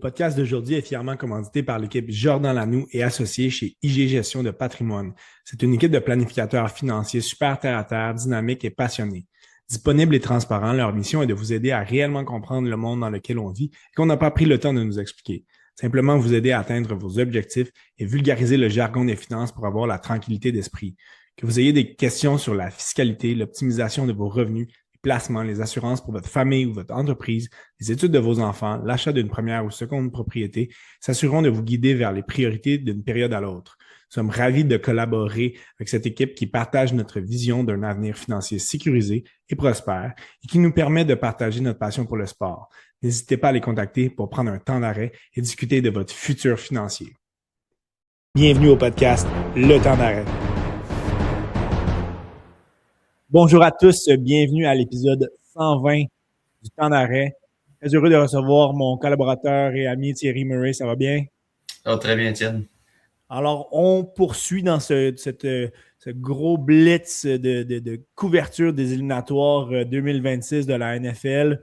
podcast d'aujourd'hui est fièrement commandité par l'équipe Jordan Lanoux et associé chez IG Gestion de Patrimoine. C'est une équipe de planificateurs financiers super terre-à-terre, dynamiques et passionnés. Disponibles et transparents, leur mission est de vous aider à réellement comprendre le monde dans lequel on vit et qu'on n'a pas pris le temps de nous expliquer. Simplement vous aider à atteindre vos objectifs et vulgariser le jargon des finances pour avoir la tranquillité d'esprit. Que vous ayez des questions sur la fiscalité, l'optimisation de vos revenus, les placements, les assurances pour votre famille ou votre entreprise, les études de vos enfants, l'achat d'une première ou seconde propriété, s'assureront de vous guider vers les priorités d'une période à l'autre. Nous sommes ravis de collaborer avec cette équipe qui partage notre vision d'un avenir financier sécurisé et prospère et qui nous permet de partager notre passion pour le sport. N'hésitez pas à les contacter pour prendre un temps d'arrêt et discuter de votre futur financier. Bienvenue au podcast Le Temps d'arrêt. Bonjour à tous, bienvenue à l'épisode 120 du Temps d'arrêt. Très heureux de recevoir mon collaborateur et ami Thierry Murray. Ça va bien? Oh, très bien, Étienne. Alors, on poursuit dans ce gros blitz de couverture des éliminatoires 2026 de la NFL.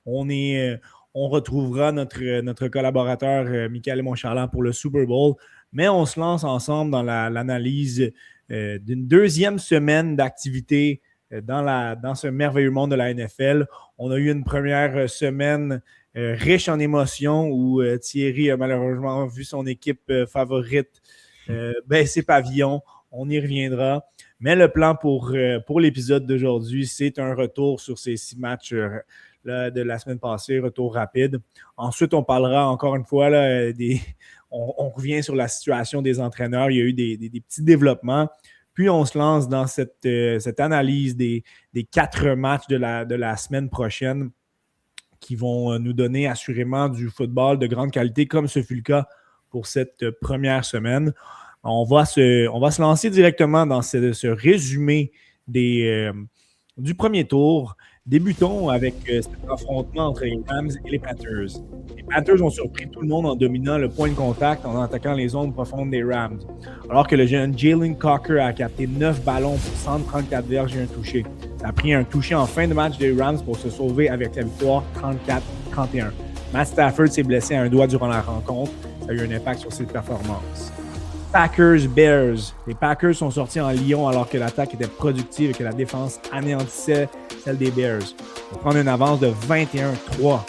On retrouvera notre collaborateur Michael Montcharland pour le Super Bowl, mais on se lance ensemble dans l'analyse d'une deuxième semaine d'activité dans ce merveilleux monde de la NFL. On a eu une première semaine riche en émotions où Thierry a malheureusement vu son équipe favorite baisser pavillon. On y reviendra. Mais le plan pour l'épisode d'aujourd'hui, c'est un retour sur ces 6 matchs de la semaine passée, retour rapide. Ensuite, on parlera encore une fois, on revient sur la situation des entraîneurs. Il y a eu des petits développements. Puis, on se lance dans cette analyse des 4 matchs de la semaine prochaine qui vont nous donner assurément du football de grande qualité, comme ce fut le cas pour cette première semaine. On va se lancer directement dans ce résumé du premier tour. Débutons avec cet affrontement entre les Rams et les Panthers. Les Panthers ont surpris tout le monde en dominant le point de contact en attaquant les zones profondes des Rams, alors que le jeune Jalen Cocker a capté 9 ballons pour 134 verges et un touché. Ça a pris un touché en fin de match des Rams pour se sauver avec la victoire 34-31. Matt Stafford s'est blessé à un doigt durant la rencontre. Ça a eu un impact sur ses performances. Packers-Bears. Les Packers sont sortis en Lyon alors que l'attaque était productive et que la défense anéantissait celle des Bears. On va prendre une avance de 21-3.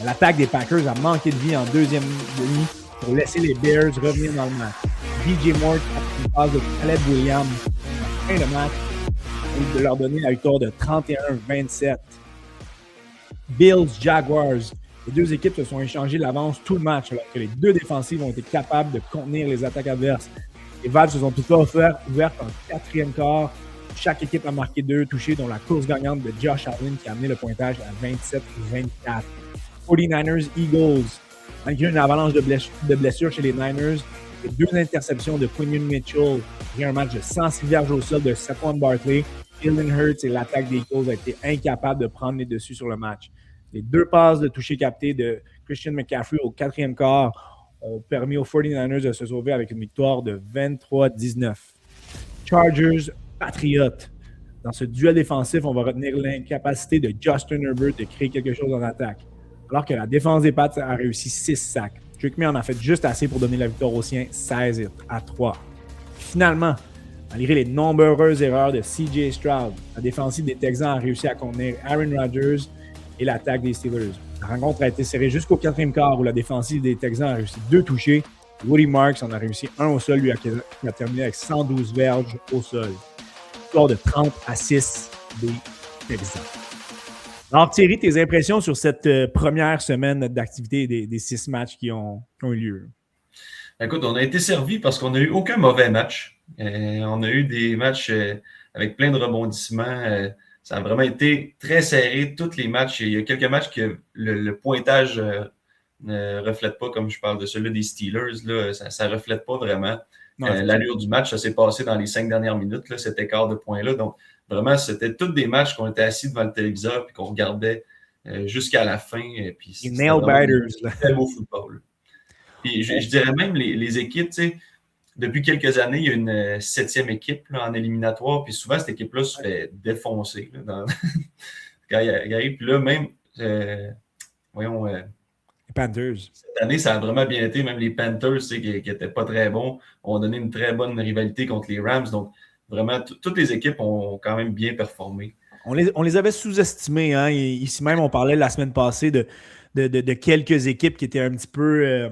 L'attaque des Packers a manqué de vie en deuxième demi pour laisser les Bears revenir dans le match. DJ Moore a pris une passe de Caleb Williams en fin de match et de leur donner la victoire de 31-27. Bills-Jaguars. Les deux équipes se sont échangées l'avance tout le match alors que les deux défensives ont été capables de contenir les attaques adverses. Les valves se sont toutefois ouvertes en quatrième quart. Chaque équipe a marqué 2 touchés, dont la course gagnante de Josh Allen qui a amené le pointage à 27-24. 49ers-Eagles. Malgré une avalanche de blessures chez les Niners, et 2 interceptions de Quinion Mitchell et un match de 106 verges au sol de Saquon Barkley, Jalen Hurts et l'attaque des Eagles a été incapable de prendre les dessus sur le match. Les 2 passes de toucher capté de Christian McCaffrey au quatrième quart ont permis aux 49ers de se sauver avec une victoire de 23-19. Chargers-Patriots. Dans ce duel défensif, on va retenir l'incapacité de Justin Herbert de créer quelque chose en attaque. Alors que la défense des Pats a réussi 6 sacs. Drake May en a fait juste assez pour donner la victoire aux siens 16-3. Finalement, malgré les nombreuses erreurs de CJ Stroud, la défensive des Texans a réussi à contenir Aaron Rodgers et l'attaque des Steelers. La rencontre a été serrée jusqu'au quatrième quart où la défensive des Texans a réussi 2 touchés. Woody Marks en a réussi 1 au sol, lui qui a terminé avec 112 verges au sol. Score de 30-6 des Texans. Alors Thierry, tes impressions sur cette première semaine d'activité des 6 matchs qui ont eu lieu? Écoute, on a été servi parce qu'on n'a eu aucun mauvais match. On a eu des matchs avec plein de rebondissements. Ça a vraiment été très serré, tous les matchs. Il y a quelques matchs que le pointage ne reflète pas, comme je parle de celui des Steelers. Là, ça ne reflète pas vraiment l'allure du match. Ça s'est passé dans les 5 dernières minutes, là, cet écart de points-là. Donc, vraiment, c'était tous des matchs qu'on était assis devant le téléviseur et qu'on regardait jusqu'à la fin. Puis les nail-biters. Très beau football. Puis je dirais même les équipes, tu sais, depuis quelques années, il y a une 7e équipe là, en éliminatoire, puis souvent, cette équipe-là se fait défoncer là, quand il arrive. Puis là, même, Les Panthers. Cette année, ça a vraiment bien été. Même les Panthers, qui n'étaient pas très bons, ont donné une très bonne rivalité contre les Rams. Donc, vraiment, toutes les équipes ont quand même bien performé. On les avait sous-estimés. Hein? Ici même, on parlait la semaine passée de quelques équipes qui étaient un petit peu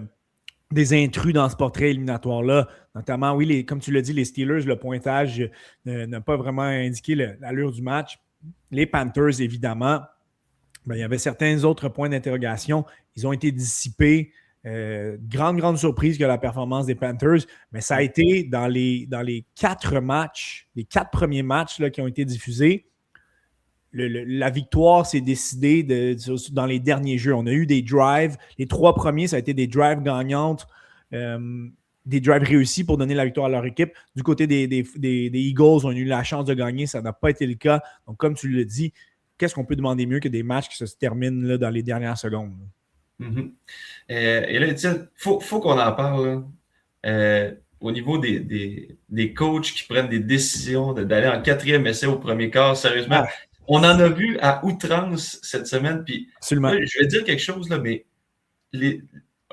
des intrus dans ce portrait éliminatoire-là. Notamment, oui, comme tu l'as dit, les Steelers, le pointage n'a pas vraiment indiqué l'allure du match. Les Panthers, évidemment, ben, il y avait certains autres points d'interrogation. Ils ont été dissipés. Grande surprise que la performance des Panthers, mais ça a été dans les 4 matchs, les 4 premiers matchs là, qui ont été diffusés. La victoire s'est décidée dans les derniers jeux. On a eu des drives. Les 3 premiers, ça a été des drives gagnantes, des drives réussis pour donner la victoire à leur équipe. Du côté des Eagles, on a eu la chance de gagner. Ça n'a pas été le cas. Donc, comme tu le dis, qu'est-ce qu'on peut demander mieux que des matchs qui se terminent là, dans les dernières secondes? Mm-hmm. Et là, Étienne, faut qu'on en parle. Au niveau des coachs qui prennent des décisions d'aller en 4e essai au premier quart, sérieusement, on en a vu à outrance cette semaine. Puis, là, je vais dire quelque chose, là, mais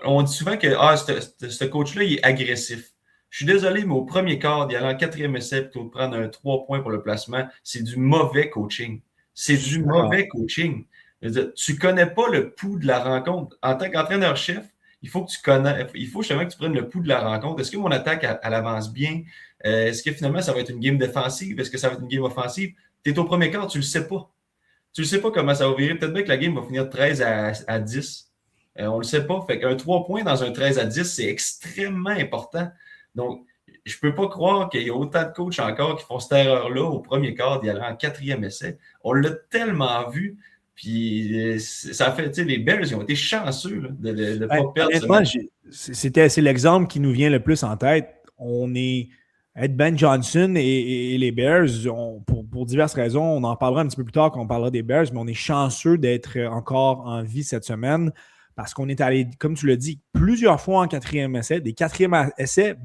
on dit souvent que ce coach-là, il est agressif. Je suis désolé, mais au premier quart, d'y aller en 4e essai plutôt de prendre un 3 points pour le placement, c'est du mauvais coaching. C'est du mauvais coaching. Je veux dire, tu ne connais pas le pouls de la rencontre. En tant qu'entraîneur-chef, il faut justement que tu prennes le pouls de la rencontre. Est-ce que mon attaque, elle avance bien? Est-ce que finalement, ça va être une game défensive? Est-ce que ça va être une game offensive? Tu es au premier quart, tu ne le sais pas. Tu ne sais pas comment ça va virer. Peut-être bien que la game va finir 13 à 10. On ne le sait pas. Fait qu'un 3 points dans un 13 à 10, c'est extrêmement important. Donc, je ne peux pas croire qu'il y a autant de coachs encore qui font cette erreur-là au premier quart d'y aller en 4e essai. On l'a tellement vu. Puis, ça fait, tu sais, les Bears, ils ont été chanceux là, de ne pas perdre ce match. C'est l'exemple qui nous vient le plus en tête. On est Ed Ben Johnson et les Bears, pour diverses raisons, on en parlera un petit peu plus tard quand on parlera des Bears, mais on est chanceux d'être encore en vie cette semaine parce qu'on est allé, comme tu l'as dit, plusieurs fois en 4e essai, des 4e essais,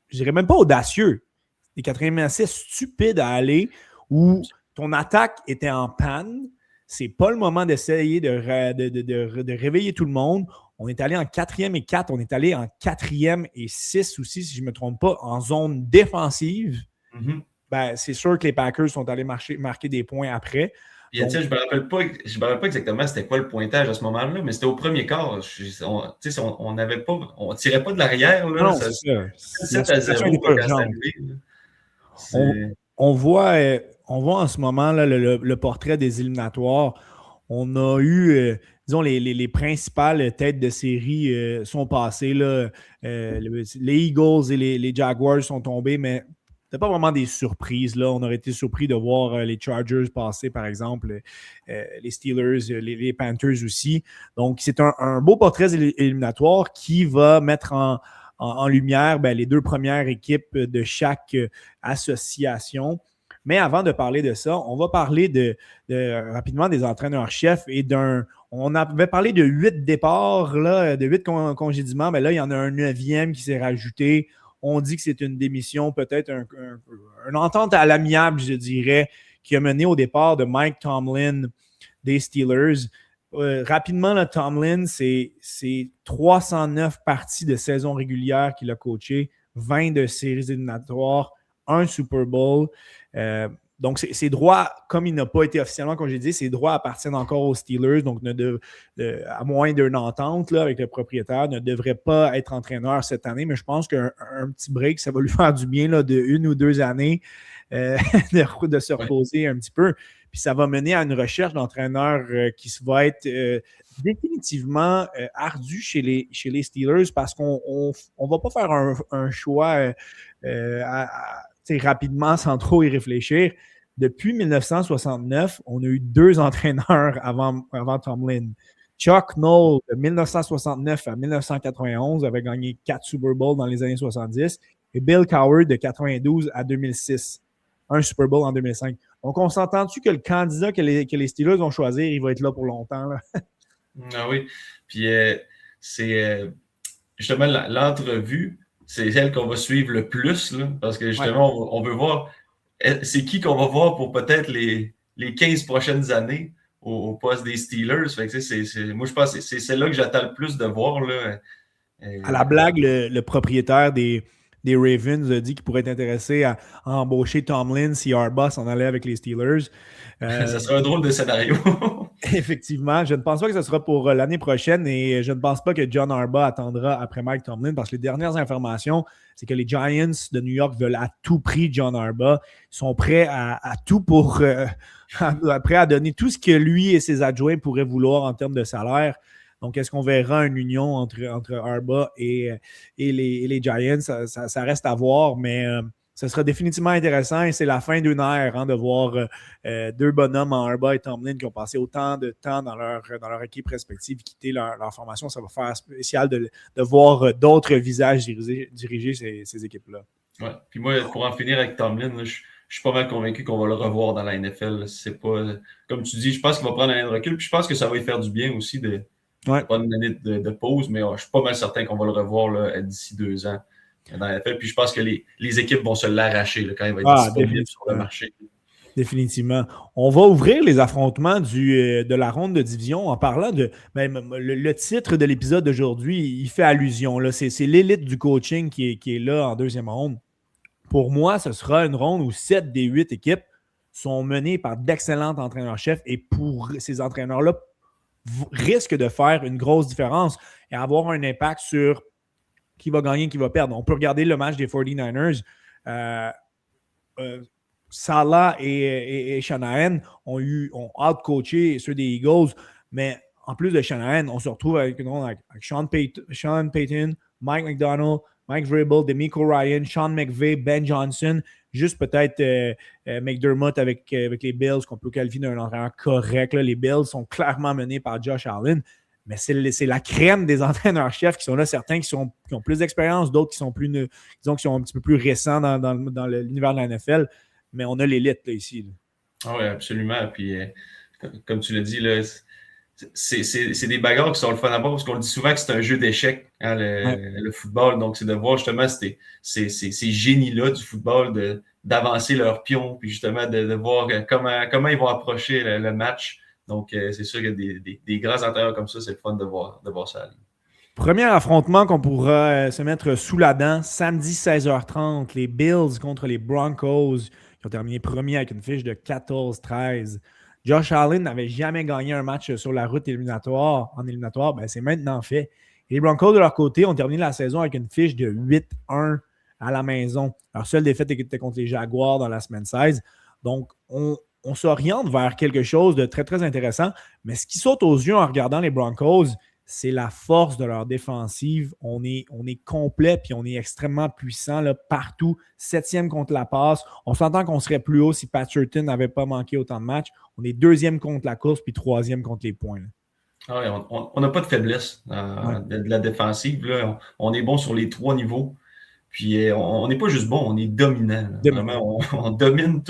je dirais même pas audacieux, des 4e essais stupides à aller où ton attaque était en panne. C'est pas le moment d'essayer de réveiller tout le monde. On est allé en 4e et 4. On est allé en 4e et 6 aussi, si je ne me trompe pas, en zone défensive. Mm-hmm. Ben, c'est sûr que les Packers sont allés marquer des poins après. Puis, je ne me rappelle pas exactement c'était quoi le pointage à ce moment-là, mais c'était au premier quart. On ne tirait pas de l'arrière. Là, non, c'est 7 à 0 quand c'est arrivé. On voit en ce moment là, le portrait des éliminatoires. On a eu, disons, les principales têtes de série sont passées. Là. Les Eagles et les Jaguars sont tombés, mais c'était pas vraiment des surprises. Là. On aurait été surpris de voir les Chargers passer, par exemple, les Steelers, les Panthers aussi. Donc, c'est un beau portrait éliminatoire qui va mettre en lumière les 2 premières équipes de chaque association. Mais avant de parler de ça, on va parler rapidement des entraîneurs-chefs et on avait parlé de 8 départs, là, de 8 congédiements, mais là, il y en a un 9e qui s'est rajouté. On dit que c'est une démission, peut-être une entente à l'amiable, je dirais, qui a mené au départ de Mike Tomlin des Steelers. Rapidement, là, Tomlin, c'est 309 parties de saison régulière qu'il a coaché, 20 de séries éliminatoires, un Super Bowl. Donc, ses droits, comme il n'a pas été officiellement congédié, ses droits appartiennent encore aux Steelers. Donc, à moins d'une entente là, avec le propriétaire, ne devrait pas être entraîneur cette année. Mais je pense qu'un petit break, ça va lui faire du bien là, de 1 ou 2 années de se reposer un petit peu. Puis ça va mener à une recherche d'entraîneur qui va être définitivement ardue chez les Steelers parce qu'on ne va pas faire un choix rapidement sans trop y réfléchir. Depuis 1969, on a eu 2 entraîneurs avant Tomlin. Chuck Noll, de 1969 à 1991, avait gagné 4 Super Bowls dans les années 70 et Bill Cowher de 92 à 2006. Un Super Bowl en 2005. Donc, on s'entend-tu que le candidat que les Steelers vont choisir, il va être là pour longtemps? Là? Ah oui. Puis, c'est justement l'entrevue, c'est celle qu'on va suivre le plus, là, parce que justement, on veut voir c'est qui qu'on va voir pour peut-être les 15 prochaines années. au poste des Steelers. Fait que, moi, je pense que c'est celle-là que j'attends le plus de voir. Là. À la blague, le propriétaire des Ravens a dit qu'il pourrait être intéressé à embaucher Tomlin si Harbaugh s'en allait avec les Steelers. Ça serait un drôle de scénario. Effectivement, je ne pense pas que ce sera pour l'année prochaine et je ne pense pas que John Harbaugh attendra après Mike Tomlin parce que les dernières informations, c'est que les Giants de New York veulent à tout prix John Harbaugh. Ils sont prêts à tout pour prêts à donner tout ce que lui et ses adjoints pourraient vouloir en termes de salaire. Donc, est-ce qu'on verra une union entre Harbaugh et les Giants? Ça reste à voir, mais ce sera définitivement intéressant et c'est la fin d'une ère de voir deux bonhommes en Harbaugh et Tomlin qui ont passé autant de temps dans leur équipe respective quitter leur formation. Ça va faire spécial de voir d'autres visages diriger ces équipes-là. Ouais. Puis moi, pour en finir avec Tomlin, là, je suis pas mal convaincu qu'on va le revoir dans la NFL. Là. C'est pas, comme tu dis, je pense qu'il va prendre un année de recul. Puis je pense que ça va lui faire du bien aussi de prendre une année de pause. Mais je suis pas mal certain qu'on va le revoir là, d'ici 2 ans dans la NFL. Puis je pense que les équipes vont se l'arracher là, quand il va être disponible sur le marché. Définitivement. On va ouvrir les affrontements de la ronde de division en parlant de le titre de l'épisode d'aujourd'hui, il fait allusion. Là. C'est l'élite du coaching qui est là en deuxième ronde. Pour moi, ce sera une ronde où 7 des 8 équipes sont menées par d'excellents entraîneurs-chefs et pour ces entraîneurs-là risquent de faire une grosse différence et avoir un impact sur qui va gagner, qui va perdre. On peut regarder le match des 49ers. Salah et Shanahan ont out-coaché ceux des Eagles, mais en plus de Shanahan, on se retrouve avec Sean Payton, Mike McDonald, Mike Vrabel, DeMeco Ryan, Sean McVay, Ben Johnson, juste peut-être McDermott avec les Bills, qu'on peut qualifier d'un entraîneur correct. Là. Les Bills sont clairement menés par Josh Allen, mais c'est la crème des entraîneurs-chefs qui sont là, certains qui ont plus d'expérience, d'autres qui sont qui sont un petit peu plus récents dans l'univers de la NFL. Mais on a l'élite là, ici. Là. Ah oui, absolument. Puis, comme tu l'as dit, là, c'est des bagarres qui sont le fun à voir parce qu'on le dit souvent que c'est un jeu d'échecs, hein, le football. Donc, c'est de voir justement ces génies-là du football d'avancer leurs pions, puis justement de voir comment ils vont approcher le match. Donc, c'est sûr que des grands entraîneurs comme ça, c'est le fun de voir ça aller. Premier affrontement qu'on pourra se mettre sous la dent, samedi 16h30, les Bills contre les Broncos, qui ont terminé premier avec une fiche de 14-13. Josh Allen n'avait jamais gagné un match sur la route éliminatoire. Ben c'est maintenant fait. Et les Broncos, de leur côté, ont terminé la saison avec une fiche de 8-1 à la maison. Leur seule défaite était contre les Jaguars dans la semaine 16. Donc, on s'oriente vers quelque chose de très, très intéressant. Mais ce qui saute aux yeux en regardant les Broncos, c'est la force de leur défensive. On est complet puis on est extrêmement puissant là, partout. 7e contre la passe. On s'entend qu'on serait plus haut si Patrick n'avait pas manqué autant de matchs. On est 2e contre la course puis 3e contre les points. Là. Ah ouais, on n'a pas de faiblesse de la défensive. Là. On est bon sur les 3 niveaux. Puis on n'est pas juste bon, on est dominant. Vraiment, on domine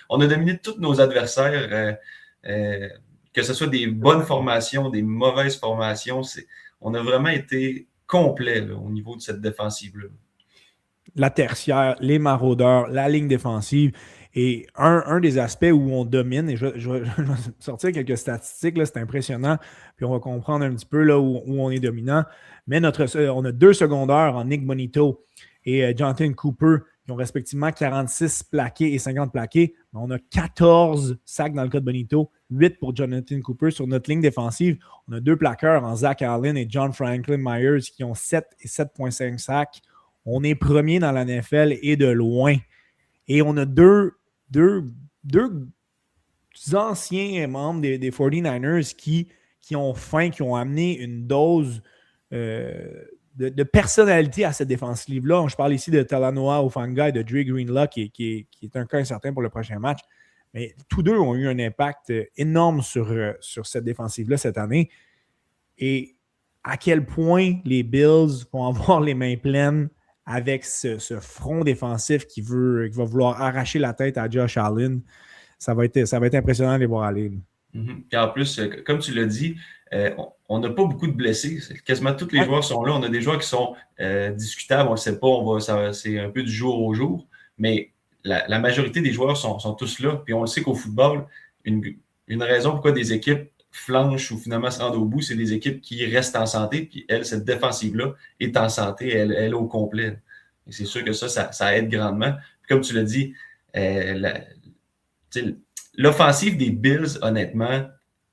on a dominé tous nos adversaires. Que ce soit des bonnes formations, des mauvaises formations, on a vraiment été complet là, au niveau de cette défensive-là. La tertiaire, les maraudeurs, la ligne défensive. Et un des aspects où on domine, et je vais sortir quelques statistiques, là, c'est impressionnant, puis on va comprendre un petit peu là, où on est dominant. Mais on a 2 secondaires en Nick Bonito et Jonathan Cooper, qui ont respectivement 46 plaqués et 50 plaqués. Mais on a 14 sacs dans le cas de Bonito, 8 pour Jonathan Cooper. Sur notre ligne défensive, on a 2 plaqueurs en Zach Allen et John Franklin Myers qui ont 7 et 7,5 sacs. On est premier dans la NFL et de loin. Et on a deux anciens membres des 49ers qui ont faim, qui ont amené une dose de personnalité à cette défensive-là. Je parle ici de Talanoa Hufanga et de Dre Greenlaw, qui est un cas incertain pour le prochain match. Mais tous deux ont eu un impact énorme sur cette défensive-là cette année. Et à quel point les Bills vont avoir les mains pleines avec ce front défensif qui va vouloir arracher la tête à Josh Allen. Ça va être impressionnant de les voir aller. Mm-hmm. Et en plus, comme tu l'as dit, on n'a pas beaucoup de blessés. Quasiment tous les joueurs sont là. On a des joueurs qui sont discutables. On ne sait pas. C'est un peu du jour au jour. Mais la majorité des joueurs sont tous là. Puis on le sait qu'au football, une une raison pourquoi des équipes flanchent ou finalement se rendent au bout, c'est des équipes qui restent en santé. Puis elle, cette défensive-là est en santé, elle est au complet. Et c'est sûr que ça aide grandement. Puis comme tu l'as dit, l'offensive des Bills, honnêtement,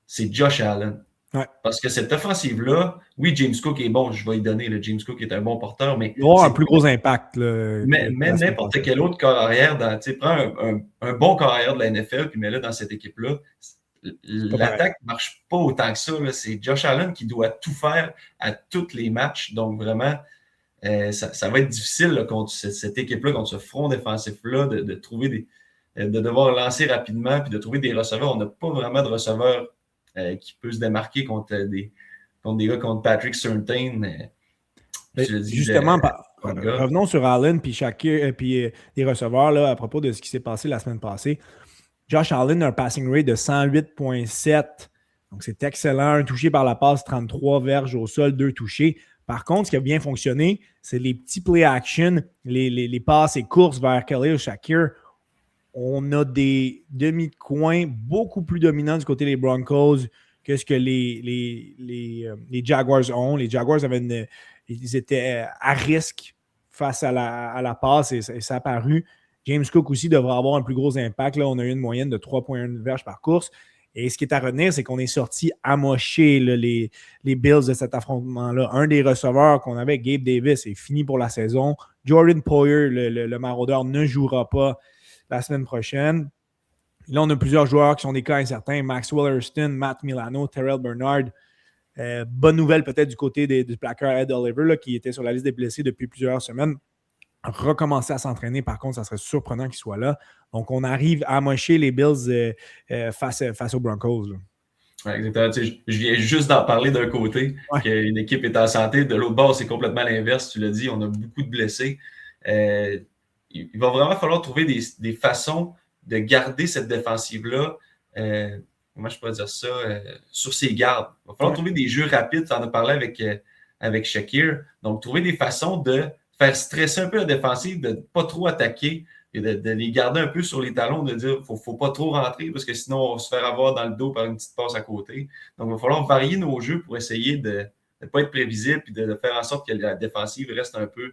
c'est Josh Allen. Ouais. Parce que cette offensive-là, oui, James Cook est bon, je vais y donner. James Cook est un bon porteur, mais. Il va avoir un plus gros impact. Là, mais n'importe quel autre corps arrière, prends un bon corps arrière de la NFL, puis mets-le dans cette équipe-là. L'attaque ne marche pas autant que ça. Là. C'est Josh Allen qui doit tout faire à tous les matchs. Donc, vraiment, ça va être difficile là, contre cette équipe-là, contre ce front défensif-là, de trouver de devoir lancer rapidement puis de trouver des receveurs. On n'a pas vraiment de receveurs qui peut se démarquer contre des gars contre Patrick Surtain. Justement, revenons sur Allen puis les receveurs là, à propos de ce qui s'est passé la semaine passée. Josh Allen a un passing rate de 108,7. Donc, c'est excellent. Un touché par la passe, 33 verges au sol, 2 touchés. Par contre, ce qui a bien fonctionné, c'est les petits play action, les passes et courses vers Khalil Shakir. On a des demi de coin beaucoup plus dominants du côté des Broncos que ce que les Jaguars ont. Les Jaguars ils étaient à risque face à la passe et ça a paru. James Cook aussi devrait avoir un plus gros impact. Là, on a eu une moyenne de 3,1 verges par course. Et ce qui est à retenir, c'est qu'on est sorti amocher les Bills de cet affrontement-là. Un des receveurs qu'on avait, Gabe Davis, est fini pour la saison. Jordan Poyer, le maraudeur, ne jouera pas la semaine prochaine. Là, on a plusieurs joueurs qui sont des cas incertains. Maxwell Hurston, Matt Milano, Terrell Bernard. Bonne nouvelle peut-être du côté du plaqueur Ed Oliver, là, qui était sur la liste des blessés depuis plusieurs semaines. Recommencer à s'entraîner, par contre, ça serait surprenant qu'il soit là. Donc, on arrive à amocher les Bills face aux Broncos. Ouais, exactement. Je viens juste d'en parler d'un côté, qu'une équipe est en santé. De l'autre bord, c'est complètement l'inverse. Tu l'as dit, on a beaucoup de blessés. Il va vraiment falloir trouver des façons de garder cette défensive-là. Comment je pourrais dire ça? Sur ses gardes. Il va falloir trouver des jeux rapides. Tu en as parlé avec Shakir. Donc, trouver des façons de faire stresser un peu la défensive, de ne pas trop attaquer et de les garder un peu sur les talons, de dire qu'il ne faut pas trop rentrer parce que sinon, on va se faire avoir dans le dos par une petite passe à côté. Donc, il va falloir varier nos jeux pour essayer de ne pas être prévisible et de faire en sorte que la défensive reste un peu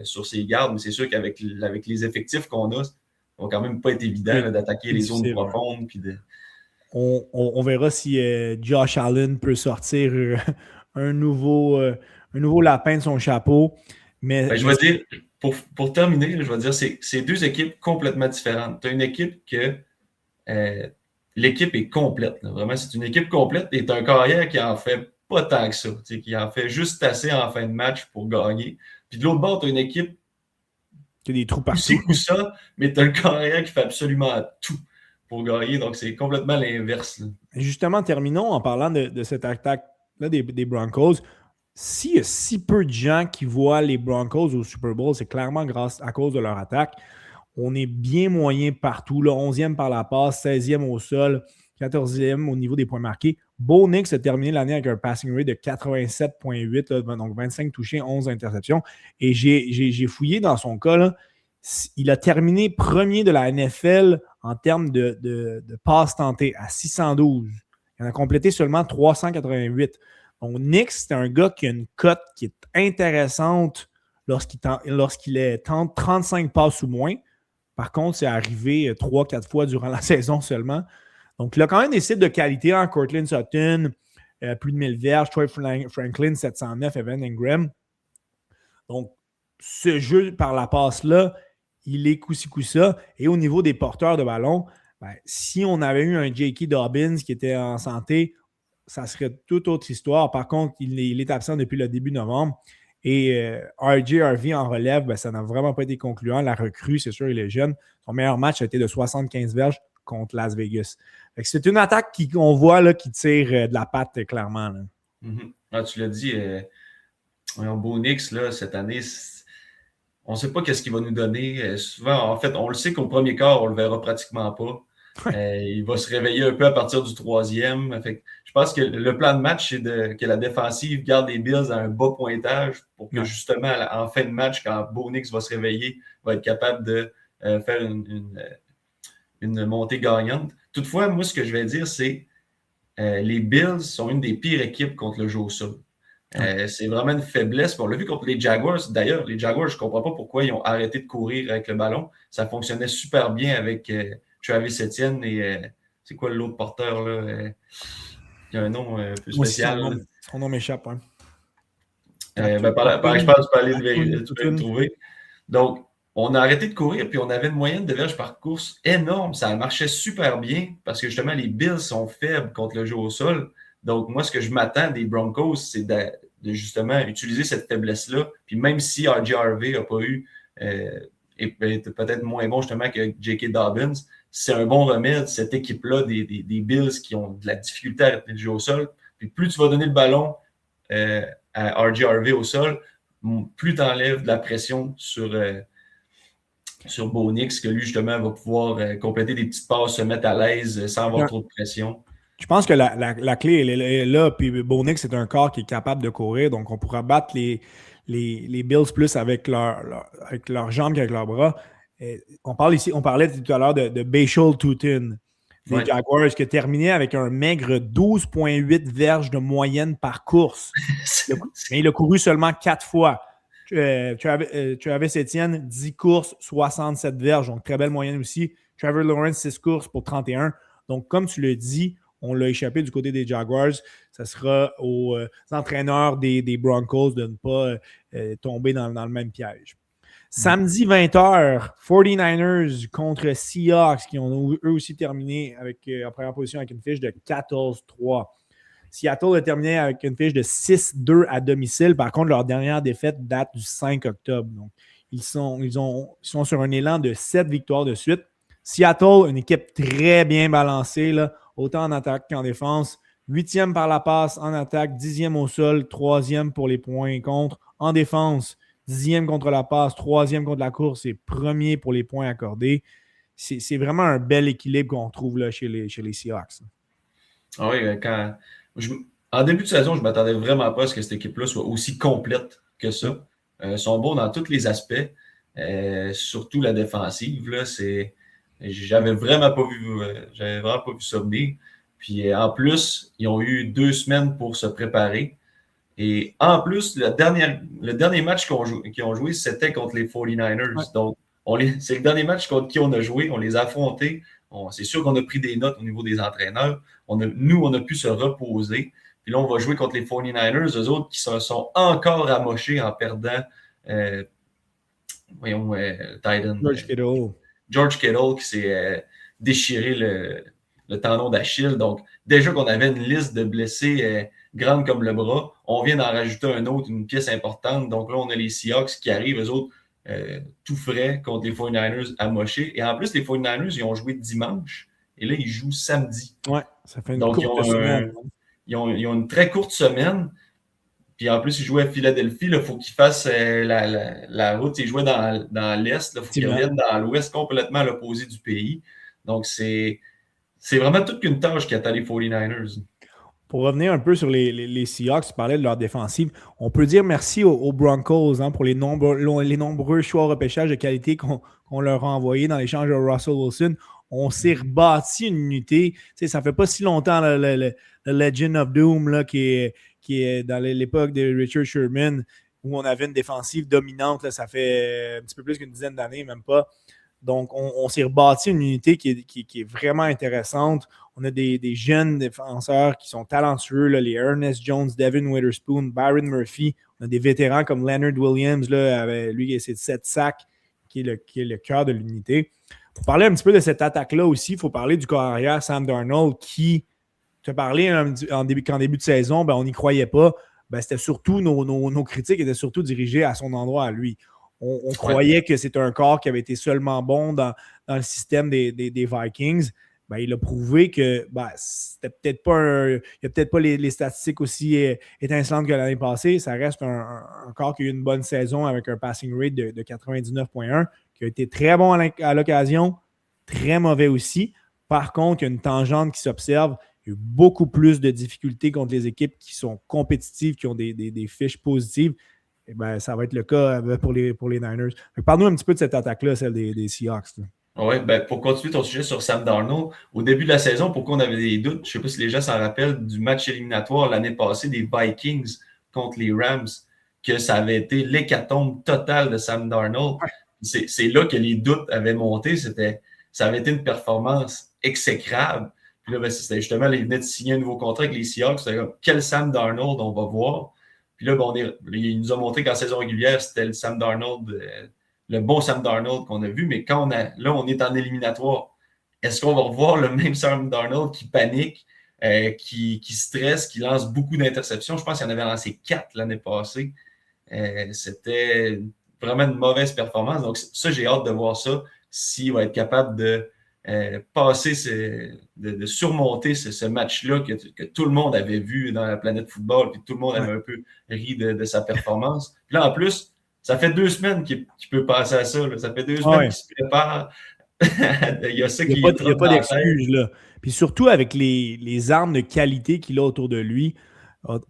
sur ses gardes. Mais c'est sûr qu'avec les effectifs qu'on a, ça va quand même pas être évident là, d'attaquer les zones profondes. Puis on verra si Josh Allen peut sortir un nouveau lapin de son chapeau. Mais je vais dire, pour terminer, je vais dire, c'est deux équipes complètement différentes. Tu as une équipe que l'équipe est complète. Là. Vraiment, c'est une équipe complète et tu as un carrière qui en fait pas tant que ça, qui en fait juste assez en fin de match pour gagner. Puis de l'autre bord, tu as une équipe qui a des trous partout. C'est ça, mais tu as le carrière qui fait absolument tout pour gagner. Donc, c'est complètement l'inverse. Là. Justement, terminons en parlant de cette attaque-là des Broncos. S'il y a si peu de gens qui voient les Broncos au Super Bowl, c'est clairement à cause de leur attaque. On est bien moyen partout. Là, 11e par la passe, 16e au sol, 14e au niveau des points marqués. Bo Nix a terminé l'année avec un passing rate de 87,8, donc 25 touchés, 11 interceptions. Et j'ai fouillé dans son cas. Là, il a terminé premier de la NFL en termes de passes tentées à 612. Il en a complété seulement 388. Donc, Nix, c'est un gars qui a une cote qui est intéressante lorsqu'il tente 35 passes ou moins. Par contre, c'est arrivé 3-4 fois durant la saison seulement. Donc, il a quand même des cibles de qualité. Hein? Courtland Sutton, plus de 1000 verges. Troy Franklin, 709. Evan Ingram. Donc, ce jeu par la passe-là, il est coup-ci, coup-ça. Et au niveau des porteurs de ballon, si on avait eu un J.K. Dobbins qui était en santé, ça serait toute autre histoire. Par contre, il est absent depuis le début novembre. Et RJ Harvey en relève, ça n'a vraiment pas été concluant. La recrue, c'est sûr, il est jeune. Son meilleur match a été de 75 verges contre Las Vegas. C'est une attaque qu'on voit là, qui tire de la patte, clairement. Là. Mm-hmm. Ah, tu l'as dit, Bo Nix, là, cette année, on ne sait pas qu'est-ce qu'il va nous donner. Souvent, en fait, on le sait qu'au premier quart, on ne le verra pratiquement pas. Il va se réveiller un peu à partir du 3e. Fait, je pense que le plan de match, c'est que la défensive garde les Bills à un bas pointage pour que justement, en fin de match, quand Bo Nix va se réveiller, va être capable de faire une montée gagnante. Toutefois, moi, ce que je vais dire, c'est les Bills sont une des pires équipes contre le jeu au sol. C'est vraiment une faiblesse. On l'a vu contre les Jaguars. D'ailleurs, les Jaguars, je ne comprends pas pourquoi ils ont arrêté de courir avec le ballon. Ça fonctionnait super bien avec Travis Etienne et c'est quoi l'autre porteur là? Il y a un nom un peu spécial. Son nom m'échappe. Hein. Par expérience, tu peux le trouver. Donc, on a arrêté de courir, puis on avait une moyenne de verges par course énorme. Ça marchait super bien parce que justement, les Bills sont faibles contre le jeu au sol. Donc, moi, ce que je m'attends des Broncos, c'est de justement utiliser cette faiblesse-là. Puis même si R.J. n'a pas eu, et peut-être moins bon justement que J.K. Dobbins, c'est un bon remède, cette équipe-là des Bills qui ont de la difficulté à arrêter le jeu au sol. Puis plus tu vas donner le ballon à R.J. au sol, plus tu enlèves de la pression sur Bo Nix, que lui, justement, va pouvoir compléter des petites passes, se mettre à l'aise sans avoir trop de pression. Je pense que la clé, elle est là. Puis Bo Nix, c'est un corps qui est capable de courir. Donc, on pourra battre les Bills plus avec leurs jambes qu'avec leurs bras. On parlait tout à l'heure de Bashal Tutin des Jaguars qui a terminé avec un maigre 12,8 verges de moyenne par course. Mais il a couru seulement 4 fois. Travis Etienne, 10 courses, 67 verges. Donc, très belle moyenne aussi. Trevor Lawrence, 6 courses pour 31. Donc, comme tu le dis, on l'a échappé du côté des Jaguars. Ça sera aux entraîneurs des Broncos de ne pas tomber dans le même piège. Samedi 20h, 49ers contre Seahawks qui ont eux aussi terminé en première position avec une fiche de 14-3. Seattle a terminé avec une fiche de 6-2 à domicile. Par contre, leur dernière défaite date du 5 octobre. Donc, ils sont sur un élan de 7 victoires de suite. Seattle, une équipe très bien balancée, là, autant en attaque qu'en défense. 8e par la passe en attaque, 10e au sol, 3e pour les points contre. En défense, 10e contre la passe, 3e contre la course et 1er pour les points accordés. C'est vraiment un bel équilibre qu'on retrouve là, chez les Seahawks. Ah oui, en début de saison, je ne m'attendais vraiment pas à ce que cette équipe-là soit aussi complète que ça. Ils sont bons dans tous les aspects, surtout la défensive. Là, j'avais vraiment pas vu ça venir. Puis en plus, ils ont eu 2 semaines pour se préparer. Et en plus, le dernier match qu'ils ont joué, c'était contre les 49ers. Ouais. Donc, c'est le dernier match contre qui on a joué. On les a affrontés. C'est sûr qu'on a pris des notes au niveau des entraîneurs. On a pu se reposer. Puis là, on va jouer contre les 49ers, eux autres qui se sont encore amochés en perdant Titan. George Kittle qui s'est déchiré le tendon d'Achille. Donc, déjà qu'on avait une liste de blessés grande comme le bras, on vient d'en rajouter un autre, une pièce importante. Donc là, on a les Seahawks qui arrivent, eux autres, tout frais contre les 49ers amochés. Et en plus, les 49ers, ils ont joué dimanche. Et là, ils jouent samedi. Ouais, ça fait une courte semaine. Ils ont une très courte semaine. Puis en plus, ils jouaient à Philadelphie. Il faut qu'ils fassent la route. Ils jouaient dans l'Est. Il faut qu'ils reviennent dans l'Ouest, complètement à l'opposé du pays. Donc, c'est vraiment toute une tâche qui attend les 49ers. Pour revenir un peu sur les Seahawks, tu parlais de leur défensive. On peut dire merci aux Broncos pour les nombreux choix repêchage de qualité qu'on leur a envoyés dans l'échange de Russell Wilson. On s'est rebâti une unité. Tu sais, ça ne fait pas si longtemps le Legend of Doom là, qui est dans l'époque de Richard Sherman où on avait une défensive dominante. Là, ça fait un petit peu plus qu'une dizaine d'années, même pas. Donc, on s'est rebâti une unité qui est vraiment intéressante. On a des jeunes défenseurs qui sont talentueux, là, les Ernest Jones, Devin Witherspoon, Byron Murphy. On a des vétérans comme Leonard Williams, là, avec lui, c'est 7 sacs, qui est le cœur de l'unité. Pour parler un petit peu de cette attaque-là aussi, il faut parler du corps arrière Sam Darnold qui, tu as parlé qu'en début de saison, on n'y croyait pas. C'était surtout, nos critiques étaient surtout dirigées à son endroit à lui. On croyait que c'était un corps qui avait été seulement bon dans le système des Vikings. Il a prouvé que c'était peut-être pas il n'y a peut-être pas les statistiques aussi étincelantes que l'année passée. Ça reste un corps qui a eu une bonne saison avec un passing rate de 99,1, qui a été très bon à l'occasion, très mauvais aussi. Par contre, il y a une tangente qui s'observe. Il y a eu beaucoup plus de difficultés contre les équipes qui sont compétitives, qui ont des fiches positives. Ça va être le cas pour les Niners. Parle-nous un petit peu de cette attaque-là, celle des Seahawks. Là. Oui, ben, pour continuer ton sujet sur Sam Darnold, au début de la saison, pourquoi on avait des doutes, je ne sais pas si les gens s'en rappellent du match éliminatoire l'année passée des Vikings contre les Rams, que ça avait été l'hécatombe totale de Sam Darnold. C'est là que les doutes avaient monté. Ça avait été une performance exécrable. Puis là, ben, c'était justement, ils venaient de signer un nouveau contrat avec les Seahawks. C'était comme, quel Sam Darnold on va voir? Puis là, ben, il nous a montré qu'en saison régulière, c'était le Sam Darnold le bon Sam Darnold qu'on a vu, mais là, on est en éliminatoire. Est-ce qu'on va revoir le même Sam Darnold qui panique, qui stresse, qui lance beaucoup d'interceptions? Je pense qu'il en avait lancé 4 l'année passée. C'était vraiment une mauvaise performance. Donc, ça, j'ai hâte de voir ça, s'il va être capable de de surmonter ce match-là que tout le monde avait vu dans la planète football, puis tout le monde avait un peu ri de sa performance. Puis là, en plus, ça fait 2 semaines qu'il peut passer à ça. Là. Ça fait 2 semaines qu'il se prépare. Il y a ça qui Il n'y a trotte pas dans la tête. d'excuse, là. Puis surtout avec les armes de qualité qu'il a autour de lui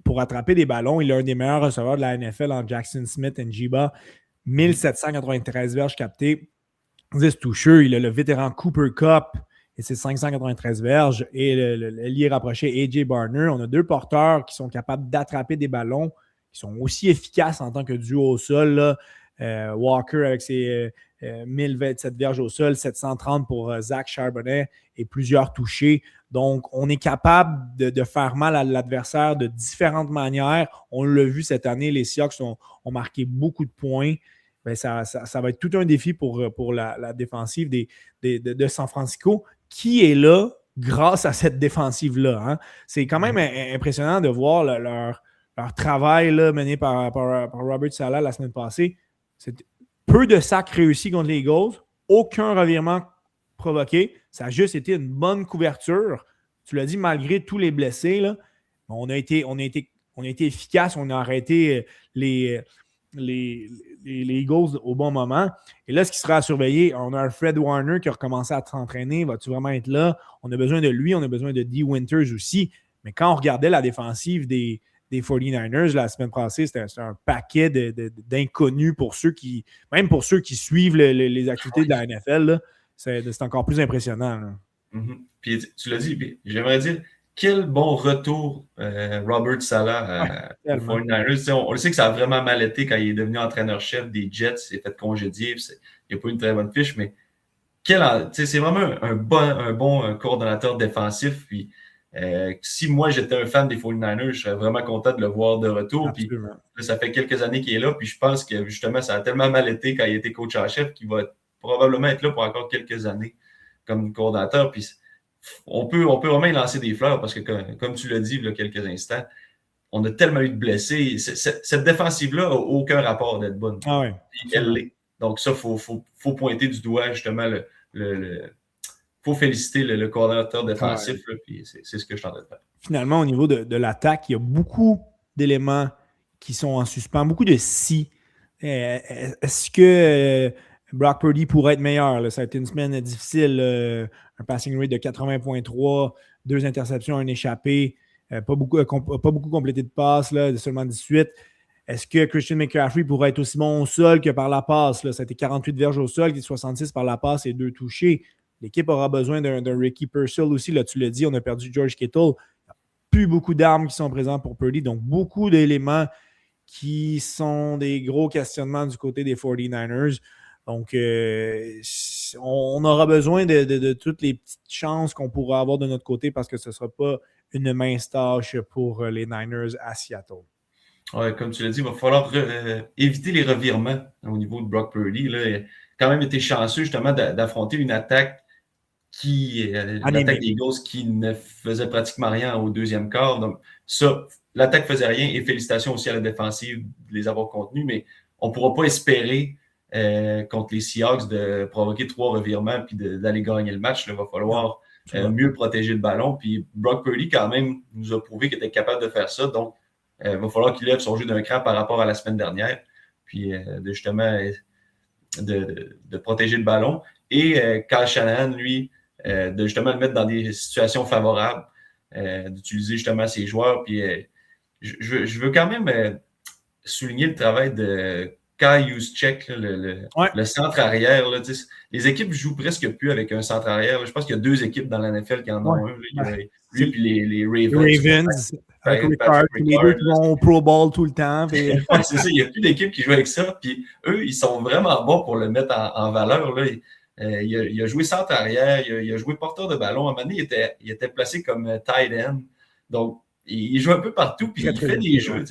pour attraper des ballons, il est un des meilleurs receveurs de la NFL en Jackson Smith et Njiba. 1793 verges captées, 10 toucheux. Il a le vétéran Cooper Kupp et ses 593 verges et l'allié rapproché AJ Barner. On a 2 porteurs qui sont capables d'attraper des ballons, qui sont aussi efficaces en tant que duo au sol. Là. Walker avec ses 1027 verges au sol, 730 pour Zach Charbonnet et plusieurs touchés. Donc, on est capable de faire mal à l'adversaire de différentes manières. On l'a vu cette année, les Seahawks ont marqué beaucoup de points. Bien, ça va être tout un défi pour la défensive de San Francisco, qui est là grâce à cette défensive-là. Hein. C'est quand même impressionnant de voir leur travail là, mené par Robert Saleh la semaine passée. C'est peu de sacs réussis contre les Eagles, aucun revirement provoqué. Ça a juste été une bonne couverture. Tu l'as dit, malgré tous les blessés, là, on a été efficace, on a arrêté les Eagles au bon moment. Et là, ce qui sera à surveiller, on a un Fred Warner qui a recommencé à s'entraîner. Va-tu vraiment être là? On a besoin de lui, on a besoin de Dee Winters aussi. Mais quand on regardait la défensive des 49ers la semaine passée, c'était un paquet d'inconnus pour ceux qui, même pour ceux qui suivent les activités de la NFL. Là, c'est encore plus impressionnant. Là. Mm-hmm. Puis tu l'as dit, puis j'aimerais dire, quel bon retour Robert Saleh aux 49ers. On le sait que ça a vraiment mal été quand il est devenu entraîneur-chef des Jets, il s'est fait congédier, il n'a pas eu une très bonne fiche, mais c'est vraiment un bon coordonnateur défensif. Puis, si moi j'étais un fan des 49ers, je serais vraiment content de le voir de retour. Puis, là, ça fait quelques années qu'il est là, puis je pense que justement, ça a tellement mal été quand il était coach en chef qu'il va probablement être là pour encore quelques années comme coordonnateur. Puis, on peut vraiment y lancer des fleurs parce que, comme tu l'as dit il y a quelques instants, on a tellement eu de blessés. Cette défensive-là n'a aucun rapport d'être bonne. Ah ouais, elle l'est. Donc, ça, il faut pointer du doigt justement faut féliciter le coordonnateur défensif, là, puis c'est ce que je suis en train de faire. Finalement, au niveau de l'attaque, il y a beaucoup d'éléments qui sont en suspens, beaucoup de si. Est-ce que Brock Purdy pourrait être meilleur? Là? Ça a été une semaine difficile. Un passing rate de 80,3, 2 interceptions, un échappé, pas beaucoup complété de passes, là, seulement 18. Est-ce que Christian McCaffrey pourrait être aussi bon au sol que par la passe? Là? Ça a été 48 verges au sol, 66 par la passe et 2 touchés. L'équipe aura besoin d'un Ricky Purcell aussi. Là, tu l'as dit, on a perdu George Kittle. Il n'y a plus beaucoup d'armes qui sont présentes pour Purdy. Donc, beaucoup d'éléments qui sont des gros questionnements du côté des 49ers. Donc, on aura besoin de toutes les petites chances qu'on pourra avoir de notre côté parce que ce ne sera pas une mince tâche pour les Niners à Seattle. Ouais, comme tu l'as dit, il va falloir éviter les revirements au niveau de Brock Purdy. Là. Il a quand même été chanceux justement d'affronter une attaque l'attaque des Eagles qui ne faisait pratiquement rien au deuxième quart. Donc, ça, l'attaque faisait rien et félicitations aussi à la défensive de les avoir contenus, mais on ne pourra pas espérer contre les Seahawks de provoquer 3 revirements puis d'aller gagner le match. Il va falloir mieux protéger le ballon. Puis Brock Purdy, quand même, nous a prouvé qu'il était capable de faire ça. Donc, il va falloir qu'il lève son jeu d'un cran par rapport à la semaine dernière. Puis, justement, de protéger le ballon. Et Kyle Shanahan, lui, de justement le mettre dans des situations favorables, d'utiliser justement ses joueurs. Puis je veux quand même souligner le travail de Kai Juszczyk, Ouais. le centre arrière. Là, les équipes jouent presque plus avec un centre arrière. Là. Je pense qu'il y a 2 équipes dans la NFL qui en ont un. Là. Il y a lui et les Ravens. Les Ravens, avec Ricard, Patrick les deux qui vont au Pro Bowl tout le temps. Ouais, c'est ça, il n'y a plus d'équipe qui joue avec ça. Puis eux, ils sont vraiment bons pour le mettre en valeur. Là. Il a joué centre arrière, il a joué porteur de ballon. À un moment donné, il était placé comme tight end. Donc, il joue un peu partout, puis il fait des jeux.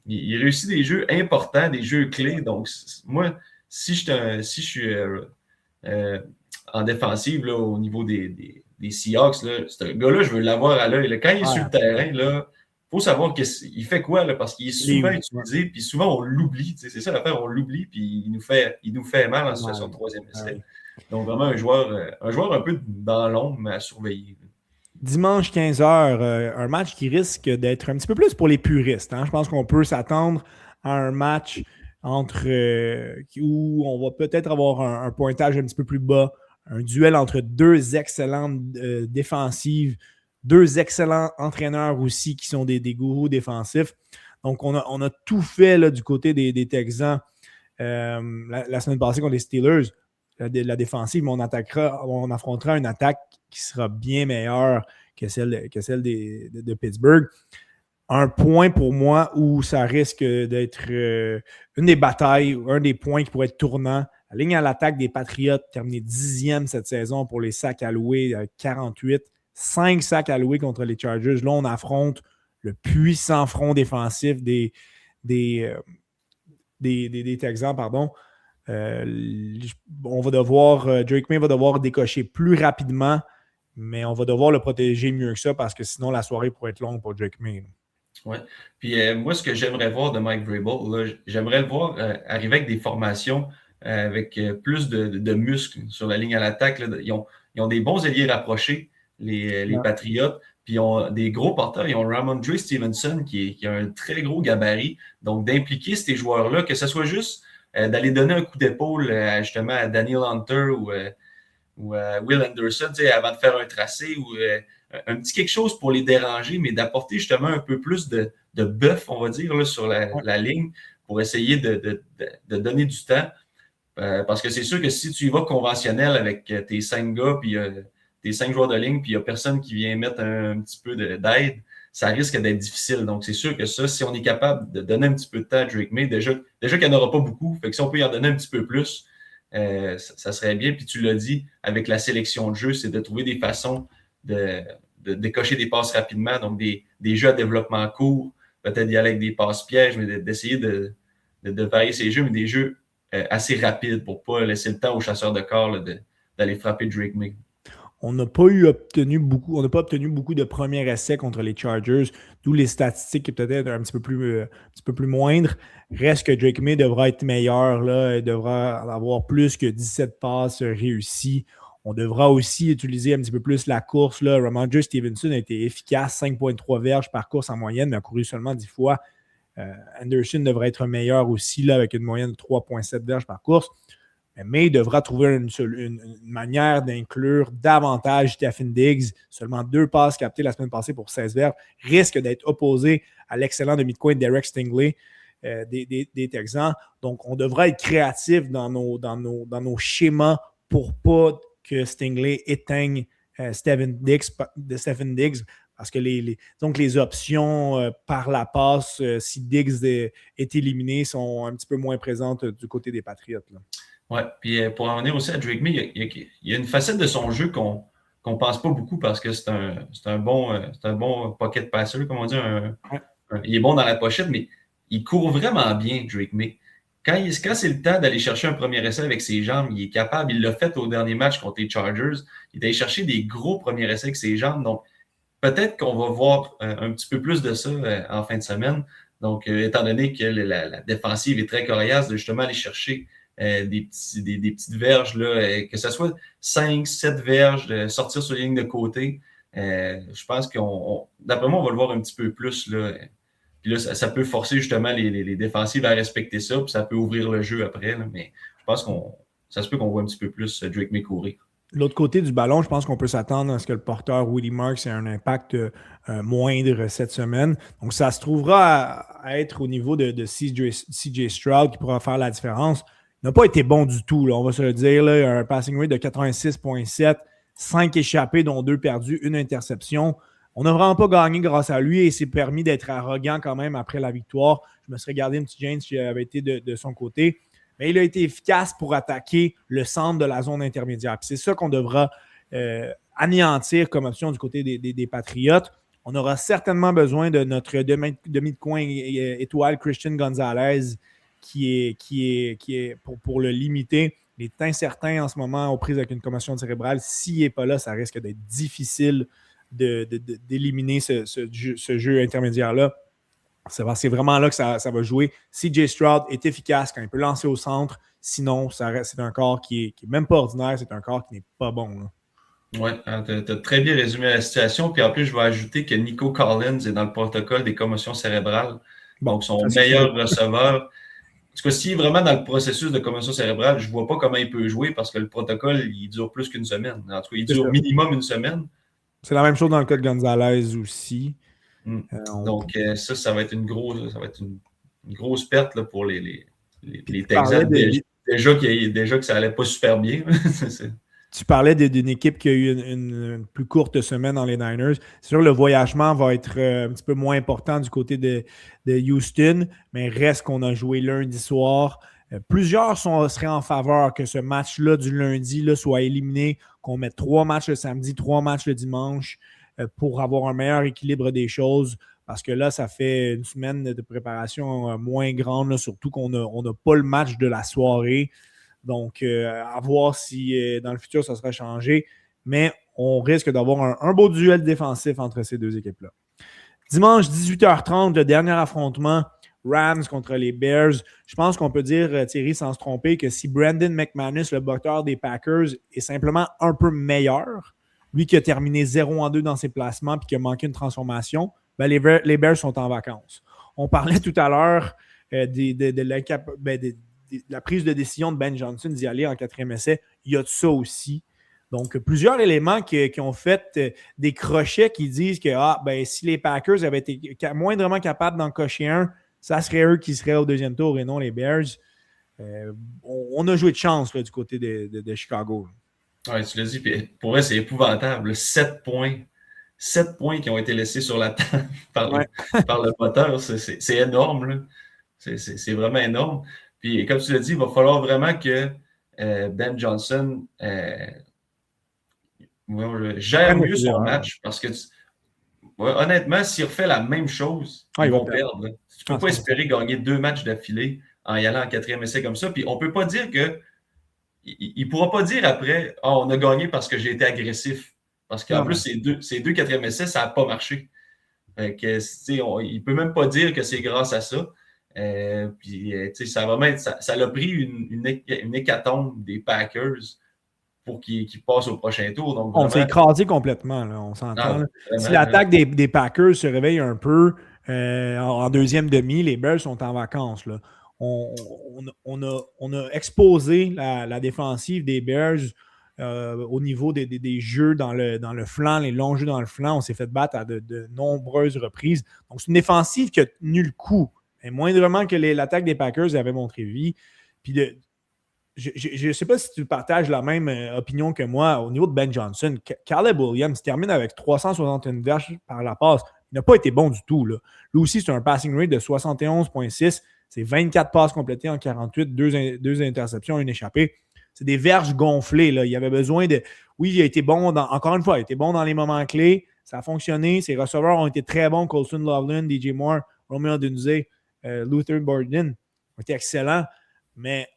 Il réussit des jeux importants, des jeux clés. Donc, moi, si je suis en défensive là, au niveau des Seahawks, là, ce gars-là, je veux l'avoir à l'œil. Quand il est sur le terrain, il faut savoir qu'il fait quoi, là, parce qu'il est souvent utilisé, puis souvent on l'oublie. C'est ça l'affaire, on l'oublie, puis il nous fait mal en situation de troisième essai. Donc, vraiment, un joueur un peu dans l'ombre, mais à surveiller. Dimanche 15h, un match qui risque d'être un petit peu plus pour les puristes. Hein? Je pense qu'on peut s'attendre à un match où on va peut-être avoir un pointage un petit peu plus bas, un duel entre deux excellentes défensives, deux excellents entraîneurs aussi qui sont des gourous défensifs. Donc, on a tout fait là, du côté des Texans la semaine passée contre les Steelers. La défensive, mais on affrontera une attaque qui sera bien meilleure que celle de Pittsburgh. Un point pour moi où ça risque d'être une des batailles, un des points qui pourrait être tournant. La ligne à l'attaque des Patriots terminée 10e cette saison pour les sacs alloués, 48. 5 sacs alloués contre les Chargers. Là, on affronte le puissant front défensif des Texans, pardon. On va devoir, Drake May va devoir décocher plus rapidement, mais on va devoir le protéger mieux que ça parce que sinon la soirée pourrait être longue pour Drake May. Oui. Puis moi, ce que j'aimerais voir de Mike Vrabel, j'aimerais le voir arriver avec des formations avec plus de muscles sur la ligne à l'attaque. Là. Ils ont des bons ailiers rapprochés, les Patriots. Puis ils ont des gros porteurs. Ils ont Ramondre Stevenson qui a un très gros gabarit. Donc, d'impliquer ces joueurs-là, que ce soit juste d'aller donner un coup d'épaule justement à Daniel Hunter ou à Will Anderson avant de faire un tracé ou un petit quelque chose pour les déranger, mais d'apporter justement un peu plus de bœuf, on va dire, là, sur la ligne pour essayer de donner du temps. Parce que c'est sûr que si tu y vas conventionnel avec tes 5 gars puis tes 5 joueurs de ligne, puis il n'y a personne qui vient mettre un petit peu d'aide, ça risque d'être difficile. Donc, c'est sûr que ça, si on est capable de donner un petit peu de temps à Drake May, déjà qu'il n'y en aura pas beaucoup, fait que si on peut y en donner un petit peu plus, ça serait bien. Puis tu l'as dit, avec la sélection de jeux, c'est de trouver des façons de décocher des passes rapidement, donc des jeux à développement court, peut-être y aller avec des passes pièges, mais d'essayer de varier ces jeux, mais des jeux assez rapides pour ne pas laisser le temps aux chasseurs de corps là, d'aller frapper Drake May. On n'a pas obtenu beaucoup de premiers essais contre les Chargers, d'où les statistiques qui peut-être un petit peu plus moindres. Reste que Drake May devra être meilleur, là, il devra avoir plus que 17 passes réussies. On devra aussi utiliser un petit peu plus la course. Là. Ramondre Stevenson a été efficace, 5,3 verges par course en moyenne, mais a couru seulement 10 fois. Anderson devrait être meilleur aussi là, avec une moyenne de 3,7 verges par course. Mais il devra trouver une manière d'inclure davantage Stephen Diggs. Seulement 2 passes captées la semaine passée pour 16 verges. Risque d'être opposé à l'excellent demi-de-coin Derek Stingley des Texans. Donc, on devra être créatif dans nos schémas pour pas que Stingley éteigne Stephen Diggs. Parce que les options par la passe, si Diggs est éliminé, sont un petit peu moins présentes du côté des Patriots. Oui, puis pour en venir aussi à Drake May, il y a une facette de son jeu qu'on ne pense pas beaucoup parce que c'est un bon pocket passer, comme on dit. Il est bon dans la pochette, mais il court vraiment bien, Drake May. Quand c'est le temps d'aller chercher un premier essai avec ses jambes, il est capable. Il l'a fait au dernier match contre les Chargers. Il est allé chercher des gros premiers essais avec ses jambes. Donc, peut-être qu'on va voir un petit peu plus de ça en fin de semaine. Donc, étant donné que la défensive est très coriace, de justement aller chercher des petites verges, là, que ce soit 5, 7 verges, de sortir sur les lignes de côté. Je pense d'après moi, on va le voir un petit peu plus. Là. Puis là, ça peut forcer justement les défensives à respecter ça, puis ça peut ouvrir le jeu après. Là, mais je pense ça se peut qu'on voit un petit peu plus Drake May courir. l'autre côté du ballon, je pense qu'on peut s'attendre à ce que le porteur Woody Marks ait un impact moindre cette semaine. Donc, ça se trouvera à être au niveau de CJ Stroud qui pourra faire la différence. Il n'a pas été bon du tout, là, on va se le dire. Là, il a un passing rate de 86,7, 5 échappés, dont 2 perdus, une interception. On n'a vraiment pas gagné grâce à lui et il s'est permis d'être arrogant quand même après la victoire. Je me serais gardé une petite gêne si j'avais été de son côté. Mais il a été efficace pour attaquer le centre de la zone intermédiaire. Puis c'est ça qu'on devra anéantir comme option du côté des Patriotes. On aura certainement besoin de notre demi de coin étoile Christian Gonzalez qui est pour le limiter. Il est incertain en ce moment aux prises avec une commotion cérébrale. S'il n'est pas là, ça risque d'être difficile d'éliminer ce jeu intermédiaire-là. C'est vraiment là que ça va jouer. CJ Stroud est efficace quand il peut lancer au centre. Sinon, c'est un corps qui est même pas ordinaire. C'est un corps qui n'est pas bon. Oui, tu as très bien résumé la situation. Puis en plus, je vais ajouter que Nico Collins est dans le protocole des commotions cérébrales. Bon, donc, son meilleur receveur. En tout cas, s'il est vraiment dans le processus de commotion cérébrale, je ne vois pas comment il peut jouer parce que le protocole, il dure plus qu'une semaine. En tout cas, il dure minimum une semaine. C'est la même chose dans le cas de Gonzalez aussi. Donc, ça va être une grosse perte là, pour les Texans. Déjà que ça allait pas super bien. Tu parlais d'une équipe qui a eu une plus courte semaine dans les Niners. C'est sûr que le voyagement va être un petit peu moins important du côté de Houston, mais reste qu'on a joué lundi soir. Plusieurs seraient en faveur que ce match-là du lundi là, soit éliminé, qu'on mette 3 matchs le samedi, 3 matchs le dimanche pour avoir un meilleur équilibre des choses. Parce que là, ça fait une semaine de préparation moins grande, là, surtout qu'on n'a pas le match de la soirée. Donc, à voir si dans le futur, ça sera changé. Mais on risque d'avoir un beau duel défensif entre ces deux équipes-là. Dimanche, 18h30, le dernier affrontement, Rams contre les Bears. Je pense qu'on peut dire, Thierry, sans se tromper, que si Brandon McManus, le batteur des Packers, est simplement un peu meilleur, lui qui a terminé 0-2 dans ses placements et qui a manqué une transformation, ben les Bears sont en vacances. On parlait tout à l'heure de la prise de décision de Ben Johnson d'y aller en 4e essai. Il y a de ça aussi. Donc, plusieurs éléments qui ont fait des crochets qui disent que si les Packers avaient été moindrement capables d'en cocher un, ça serait eux qui seraient au deuxième tour et non les Bears. On a joué de chance là, du côté de Chicago. Oui, tu l'as dit. Puis pour eux, c'est épouvantable. 7 points. 7 points qui ont été laissés sur la table par le moteur. C'est énorme. Là. C'est vraiment énorme. Puis, comme tu l'as dit, il va falloir vraiment que Ben Johnson gère mieux son match parce que, honnêtement, s'il refait la même chose, ils vont perdre. Tu ne peux pas espérer gagner 2 matchs d'affilée en y allant en 4e essai comme ça. Puis, on ne peut pas dire que. Il ne pourra pas dire après on a gagné parce que j'ai été agressif. Parce qu'en plus, ces deux 4e essais, ça n'a pas marché. Il ne peut même pas dire que c'est grâce à ça. Ça a pris une hécatombe des Packers pour qu'ils passent au prochain tour. Donc, on s'est écrasé complètement, là, on s'entend. Si l'attaque des Packers se réveille un peu en deuxième demi, les Bears sont en vacances. Là. On a exposé la défensive des Bears au niveau des jeux dans le flanc, les longs jeux dans le flanc. On s'est fait battre à de nombreuses reprises. Donc, c'est une défensive qui a tenu le coup. Et moindrement que l'attaque des Packers avait montré vie. Puis je ne sais pas si tu partages la même opinion que moi au niveau de Ben Johnson. Caleb Williams termine avec 361 verges par la passe. Il n'a pas été bon du tout. Là. Lui aussi, c'est un passing rate de 71,6. C'est 24 passes complétées en 48, 2 interceptions, une échappée. C'est des verges gonflées. Là. Il avait besoin de... Oui, il a été bon, encore une fois, il a été bon dans les moments clés. Ça a fonctionné. Ses receveurs ont été très bons. Colston Loveland, DJ Moore, Romeo Dunze, Luther Burden ont été excellents. Mais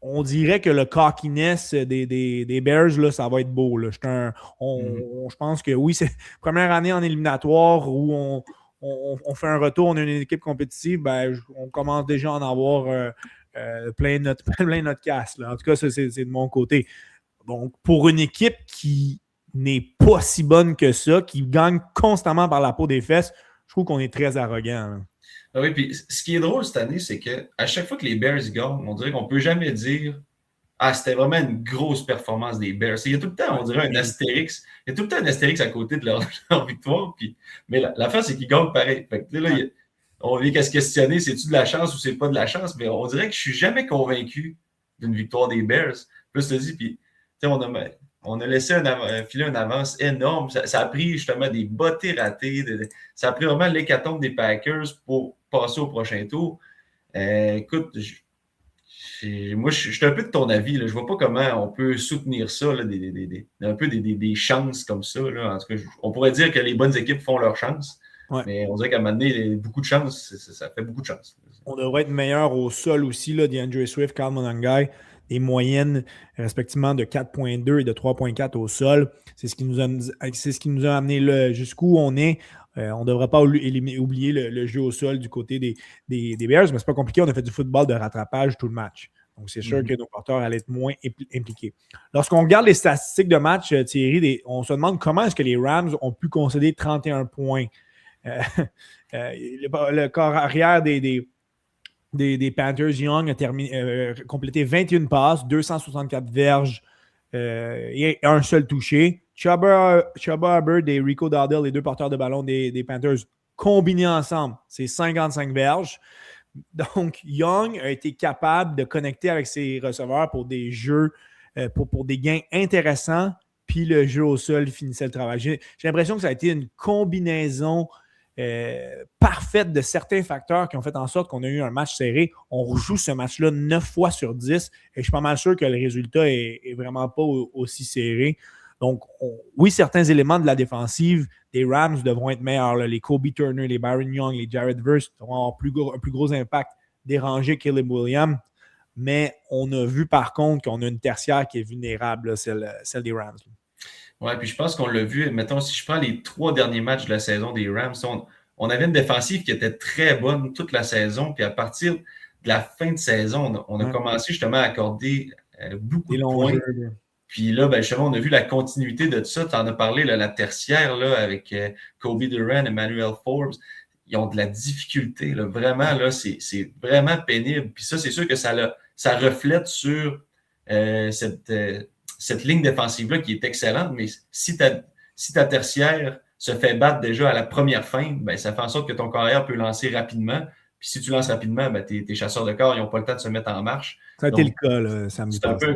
on dirait que le cockiness des Bears, là, ça va être beau. Là. Je pense que oui, c'est la première année en éliminatoire où on fait un retour, on a une équipe compétitive, on commence déjà à en avoir plein de notre casse. Là. En tout cas, c'est de mon côté. Donc, pour une équipe qui n'est pas si bonne que ça, qui gagne constamment par la peau des fesses, je trouve qu'on est très arrogant. Là. Oui, puis ce qui est drôle cette année, c'est qu'à chaque fois que les Bears gagnent, on dirait qu'on ne peut jamais dire Ah, c'était vraiment une grosse performance des Bears. Il y a tout le temps, on dirait un astérix. Il y a tout le temps un astérix à côté de leur victoire. Mais l'affaire, c'est qu'ils gagnent pareil. Fait que, là, on vient qu'à se questionner, c'est-tu de la chance ou c'est pas de la chance? Mais on dirait que je suis jamais convaincu d'une victoire des Bears. Plus je te dis, puis on a laissé filer une avance énorme. Ça a pris justement des bottées ratées. Ça a pris vraiment l'hécatombe des Packers pour passer au prochain tour. Écoute, moi, je suis un peu de ton avis. Là. Je vois pas comment on peut soutenir ça, là, un peu des chances comme ça. Là. En tout cas, on pourrait dire que les bonnes équipes font leur chance, Ouais. mais on dirait qu'à un moment donné, beaucoup de chance, ça fait beaucoup de chance. On devrait être meilleur au sol aussi, là, DeAndre Swift, Kyle Monangai, des moyennes respectivement de 4,2 et de 3,4 au sol. C'est ce qui nous a amené jusqu'où on est. On ne devrait pas oublier le jeu au sol du côté des Bears, mais c'est pas compliqué. On a fait du football de rattrapage tout le match. Donc, c'est sûr que nos porteurs allaient être moins impliqués. Lorsqu'on regarde les statistiques de match, Thierry, on se demande comment est-ce que les Rams ont pu concéder 31 points. Le corps arrière des Panthers, Young a complété 21 passes, 264 verges et un seul touché. Chuba Hubbard et Rico Dowdle, les deux porteurs de ballon des Panthers, combinés ensemble, c'est 55 verges. Donc, Young a été capable de connecter avec ses receveurs pour des jeux, pour des gains intéressants, puis le jeu au sol finissait le travail. J'ai l'impression que ça a été une combinaison parfaite de certains facteurs qui ont fait en sorte qu'on a eu un match serré. On rejoue ce match-là 9 fois sur 10 et je suis pas mal sûr que le résultat est vraiment pas aussi serré. Donc, oui, certains éléments de la défensive des Rams devront être meilleurs. Là. Les Kobe Turner, les Byron Young, les Jared Verse devront avoir un plus gros impact, déranger Caleb Williams. Mais on a vu par contre qu'on a une tertiaire qui est vulnérable, là, celle des Rams. Oui, puis je pense qu'on l'a vu. Mettons, si je prends les 3 derniers matchs de la saison des Rams, on avait une défensive qui était très bonne toute la saison. Puis à partir de la fin de saison, on a commencé justement à accorder beaucoup de points. Jeux. Puis là, ben, justement, on a vu la continuité de tout ça. Tu en as parlé, là, la tertiaire, là, avec Kobe Durant, Emmanuel Forbes. Ils ont de la difficulté. Là. Vraiment, là, c'est vraiment pénible. Puis ça, c'est sûr que ça reflète sur cette ligne défensive-là qui est excellente. Mais si ta tertiaire se fait battre déjà à la première fin, ben, ça fait en sorte que ton carrière peut lancer rapidement. Puis si tu lances rapidement, ben, tes chasseurs de corps, ils n'ont pas le temps de se mettre en marche. Ça a été le cas, là, samedi passé. C'est un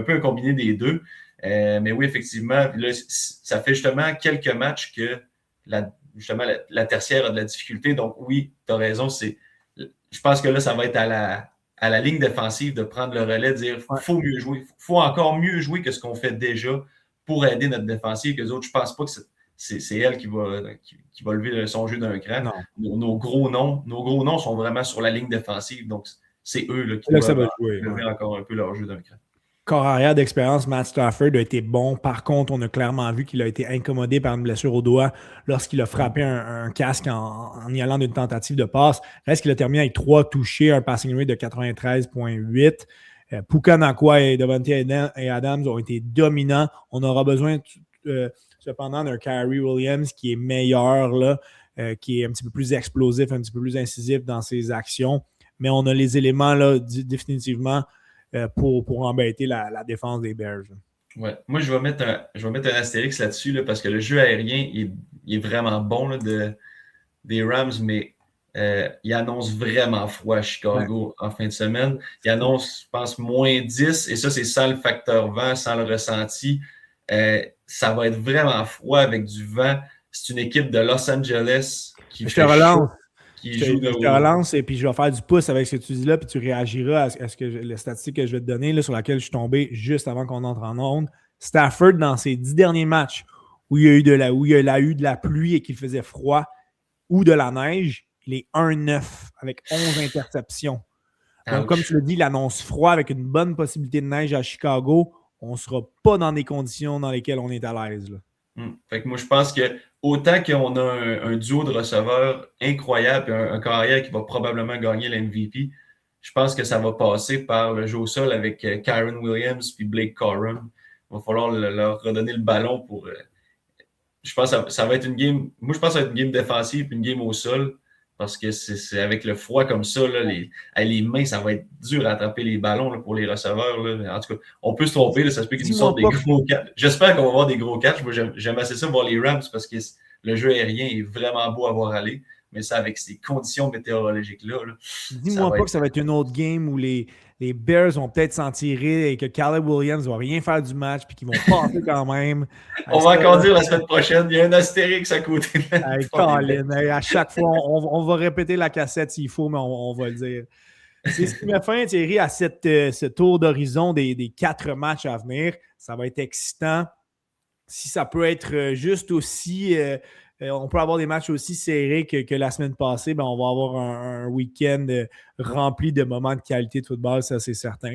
peu un combiné des deux. Mais oui, effectivement, là, ça fait justement quelques matchs que la tertiaire a de la difficulté. Donc oui, tu as raison. Je pense que là, ça va être à la ligne défensive de prendre le relais, de dire faut mieux jouer. Faut encore mieux jouer que ce qu'on fait déjà pour aider notre défensive. Que les autres, je pense pas que c'est elle qui va lever son jeu d'un cran. Nos gros noms sont vraiment sur la ligne défensive. Donc, c'est eux là, qui doivent lever encore un peu leur jeu d'un cran. Corps arrière d'expérience, Matt Stafford a été bon. Par contre, on a clairement vu qu'il a été incommodé par une blessure au doigt lorsqu'il a frappé un casque en y allant d'une tentative de passe. Reste qu'il a terminé avec 3 touchés, un passing rate de 93,8. Puka Nacua et Davante Adams ont été dominants. On aura besoin cependant d'un Kyrie Williams qui est meilleur, là, qui est un petit peu plus explosif, un petit peu plus incisif dans ses actions. Mais on a les éléments là, définitivement pour embêter la défense des Bears. Ouais. Moi, je vais mettre un astérix là-dessus là, parce que le jeu aérien il est vraiment bon là, des Rams, mais il annonce vraiment froid à Chicago en fin de semaine. Il annonce, je pense, moins 10, et ça, c'est sans le facteur vent, sans le ressenti. Ça va être vraiment froid avec du vent. C'est une équipe de Los Angeles qui fait chaud. Je te relance et puis je vais faire du pouce avec ce que tu dis là, puis tu réagiras à ce que les statistiques que je vais te donner, là, sur laquelle je suis tombé juste avant qu'on entre en onde. Stafford, dans ses 10 derniers matchs où il y a eu de la pluie et qu'il faisait froid ou de la neige, il est 1-9 avec 11 interceptions. Donc, comme tu le dis, il annonce froid avec une bonne possibilité de neige à Chicago. On ne sera pas dans des conditions dans lesquelles on est à l'aise. Fait que moi, je pense que autant qu'on a un duo de receveurs incroyable et un carrière qui va probablement gagner l'MVP, je pense que ça va passer par le jeu au sol avec Kyren Williams puis Blake Corum. Il va falloir leur redonner le ballon pour... je pense que ça va être une game... Moi, je pense que ça va être une game défensive puis une game au sol. Parce que c'est avec le froid comme ça, là, les mains, ça va être dur à attraper les ballons là, pour les receveurs. Là. En tout cas, on peut se tromper. Là, ça se peut qu'ils nous sortent des gros catchs. J'espère qu'on va avoir des gros catchs. Moi, j'aime assez ça voir les Rams parce que le jeu aérien est vraiment beau à voir aller. Mais ça, avec ces conditions météorologiques-là. Dis-moi pas que ça va être une autre game où les Bears vont peut-être s'en tirer et que Caleb Williams va rien faire du match puis qu'ils vont passer quand même. On va encore dire la semaine prochaine, il y a un astérix à côté. Colin, à chaque fois, on va répéter la cassette s'il faut, mais on va le dire. C'est ce qui met fin, Thierry, à ce tour d'horizon des 4 matchs à venir. Ça va être excitant. Si ça peut être juste aussi... on peut avoir des matchs aussi serrés que la semaine passée, ben on va avoir un week-end rempli de moments de qualité de football, ça c'est certain.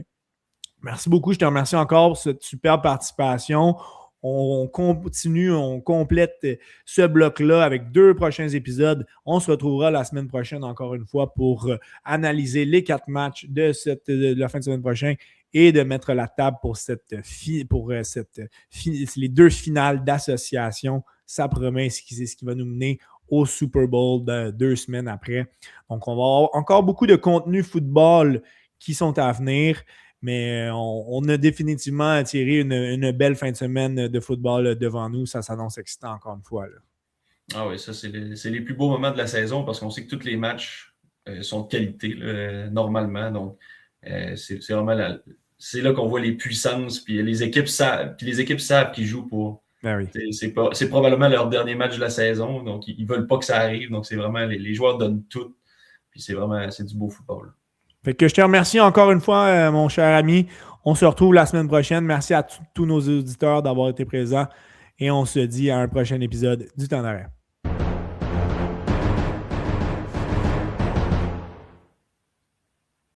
Merci beaucoup, je te remercie encore pour cette superbe participation. On continue, on complète ce bloc-là avec 2 prochains épisodes. On se retrouvera la semaine prochaine encore une fois pour analyser les 4 matchs de la fin de semaine prochaine et de mettre la table pour les 2 finales d'association. Ça promet, c'est ce qui va nous mener au Super Bowl 2 semaines après. Donc, on va avoir encore beaucoup de contenu football qui sont à venir, mais on a définitivement tiré une belle fin de semaine de football devant nous. Ça s'annonce excitant encore une fois. Là. Ah oui, ça, c'est les plus beaux moments de la saison parce qu'on sait que tous les matchs sont de qualité normalement. Donc, c'est vraiment c'est là qu'on voit les puissances, puis les équipes savent qu'ils jouent pour. Ben oui. C'est probablement leur dernier match de la saison, donc ils ne veulent pas que ça arrive. Donc, c'est vraiment les joueurs donnent tout, puis c'est du beau football. Fait que je te remercie encore une fois, mon cher ami. On se retrouve la semaine prochaine. Merci à tous nos auditeurs d'avoir été présents et on se dit à un prochain épisode du Temps d'arrêt.